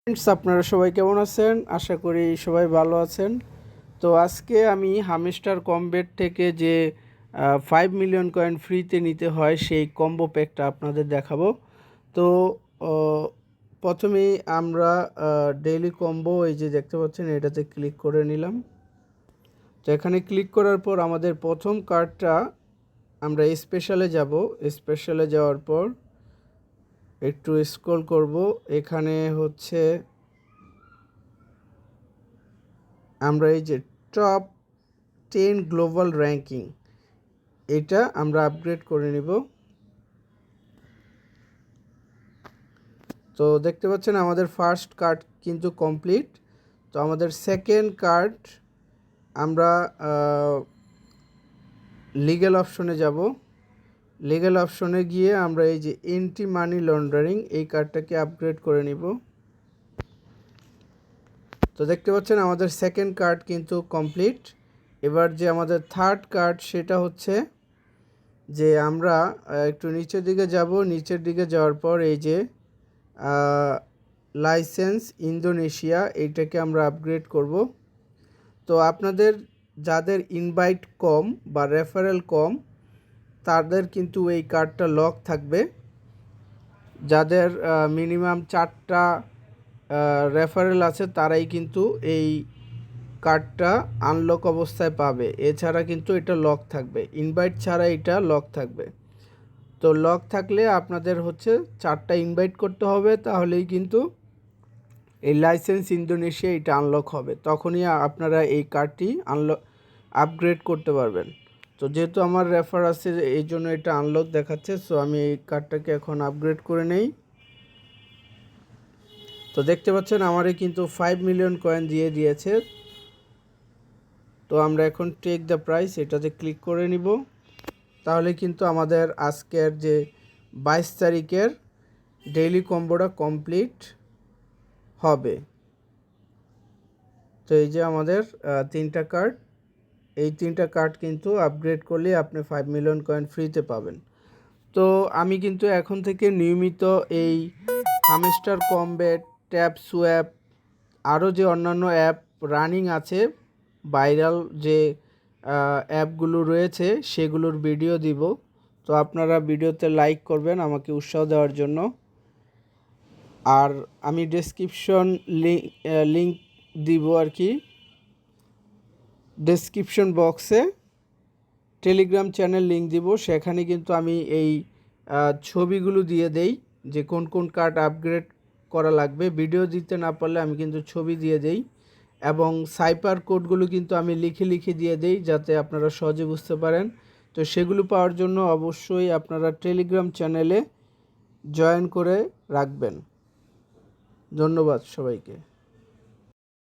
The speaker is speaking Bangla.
ফ্রেন্ডস, আপনারা সবাই কেমন আছেন? আশা করি সবাই ভালো আছেন। তো আজকে আমি হামস্টার কমবেট থেকে যে 5 মিলিয়ন কয়েন ফ্রিতে নিতে হয় সেই কম্বো প্যাকটা আপনাদের দেখাবো। তো প্রথমেই আমরা ডেইলি কম্বো এই যে দেখতে পাচ্ছেন এটাতে ক্লিক করে নিলাম। তো এখানে ক্লিক করার পর আমাদের প্রথম কার্ডটা আমরা স্পেশালে যাব। স্পেশালে যাওয়ার পর একটু স্ক্রল করব। এখানে হচ্ছে আমরা এই যে টপ 10 গ্লোবাল র্যাঙ্কিং এটা আমরা আপগ্রেড করে নিব। তো দেখতে পাচ্ছেন আমাদের ফার্স্ট কার্ড কিন্তু কমপ্লিট। তো আমাদের সেকেন্ড কার্ড আমরা লিগ্যাল অপশনে যাব। লিগ্যাল অপশনে গিয়ে আমরা এই যে এন্টি মানি লন্ডারিং এই কার্ডটাকে আপগ্রেড করে নিব। তো দেখতে পাচ্ছেন আমাদের সেকেন্ড কার্ড কিন্তু কমপ্লিট। এবার যে আমাদের থার্ড কার্ড সেটা হচ্ছে যে আমরা একটু নিচের দিকে যাব। নিচের দিকে যাওয়ার পর এই যে লাইসেন্স ইন্দোনেশিয়া এইটাকে আমরা আপগ্রেড করব। তো আপনাদের যাদের ইনভাইট কম বা রেফারেল কম তাদের কিন্তু এই কার্ডটা লক থাকবে। যাদের মিনিমাম 4টা রেফারেল আছে তারাই কিন্তু এই কার্ডটা আনলক অবস্থায় পাবে। এছাড়া কিন্তু এটা লক থাকবে, ইনভাইট ছাড়া এটা লক থাকবে। তো লক থাকলে আপনাদের হচ্ছে 4টা ইনভাইট করতে হবে, তাহলেই কিন্তু এই লাইসেন্স ইন্দোনেশিয়া এটা আনলক হবে। তখনই আপনারা এই কার্ডটি আপগ্রেড করতে পারবেন। তো যেহেতু আমার রেফার আছে এই জন্য এটা আনলক দেখাচ্ছে। সো আমি এই কার্ডটাকে এখন আপগ্রেড করে নেই। তো দেখতে পাচ্ছেন আমারই কিন্তু 5 মিলিয়ন কয়েন দিয়ে দিয়েছে। তো আমরা এখন টেক দ্য প্রাইস এটাতে ক্লিক করে নিব। তাহলে কিন্তু আমাদের আজকের যে 22 তারিখের ডেইলি কম্বোটা কমপ্লিট হবে। তো এই যে আমাদের 3টা কার্ড, এই 3টা কার্ড কিন্তু আপগ্রেড করলে আপনি 5 মিলিয়ন কয়েন ফ্রিতে পাবেন। তো আমি কিন্তু এখন থেকে নিয়মিত এই হামস্টার কমবেট, ট্যাপ সোয়াপ আরও যে অন্যান্য অ্যাপ রানিং আছে, ভাইরাল যে অ্যাপগুলো রয়েছে সেগুলোর ভিডিও দিব। তো আপনারা ভিডিওতে লাইক করবেন আমাকে উৎসাহ দেওয়ার জন্য। আর আমি ডেসক্রিপশন লিঙ্ক দিব আর কি, ডেসক্রিপশন বক্সে টেলিগ্রাম চ্যানেল লিঙ্ক দিব। সেখানে কিন্তু আমি এই ছবিগুলো দিয়ে দেই যে কোন কোন কার্ড আপগ্রেড করা লাগবে। ভিডিও দিতে না পারলে আমি কিন্তু ছবি দিয়ে দেই, এবং সাইপার কোডগুলো কিন্তু আমি লিখে লিখে দিয়ে দেই যাতে আপনারা সহজে বুঝতে পারেন। তো সেগুলো পাওয়ার জন্য অবশ্যই আপনারা টেলিগ্রাম চ্যানেলে জয়েন করে রাখবেন। ধন্যবাদ সবাইকে।